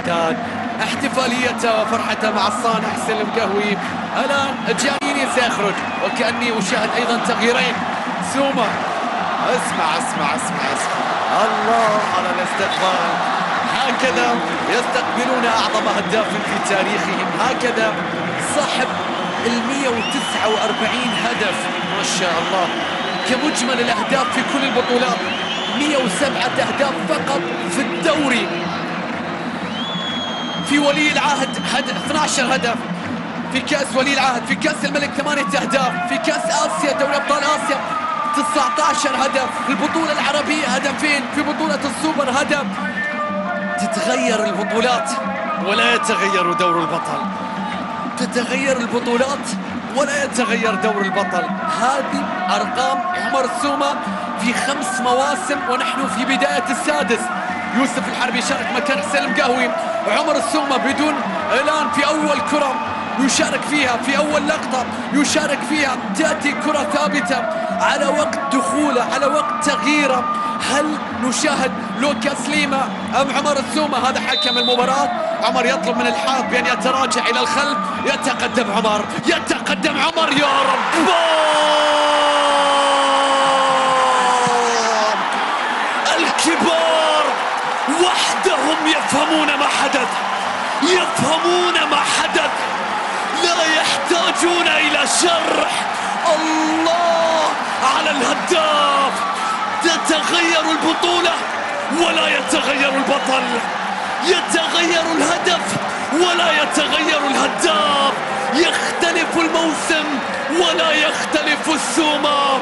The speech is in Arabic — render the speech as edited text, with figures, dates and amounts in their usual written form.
الوداد، احتفاليته وفرحته مع الصانع سلم قهوي. الآن جانيني سيخرج وكأني أشاهد أيضا تغييرين. سومة، اسمع اسمع اسمع اسمع، الله على الاستقبال. هكذا يستقبلون أعظم هداف في تاريخهم، هكذا صاحب 149 هدف ما شاء الله كمجمل الأهداف في كل البطولات، 107 أهداف فقط في الدوري. في ولي العهد 12 هدف، في كأس ولي العهد، في كأس الملك 8 أهداف، في كأس آسيا دوري أبطال آسيا 19 هدف، في البطولة العربية هدفين، في بطولة السوبر هدف. تتغير البطولات ولا يتغير دور البطل، تتغير البطولات ولا يتغير دور البطل. هذه أرقام عمر السومة في 5 مواسم ونحن في بداية السادس. يوسف الحربي شارك مكان سلم قهوي. عمر السومة بدون إعلان في أول كرة يشارك فيها، في أول لقطة يشارك فيها، تأتي كرة ثابتة على وقت دخوله، على وقت تغييره. هل نشاهد لوكاس ليما أم عمر السومة؟ هذا حكم المباراة. عمر يطلب من الحارس بأن يتراجع إلى الخلف. يتقدم عمر، يتقدم عمر، يا رب الكبار وحدهم يفهمون ما حدث، يفهمون ما حدث، لا يحتاجون إلى شرح. الله على الهداف. تتغير البطولة ولا يتغير البطل، يتغير الهدف ولا يتغير الهداف، يختلف الموسم ولا يختلف السومة.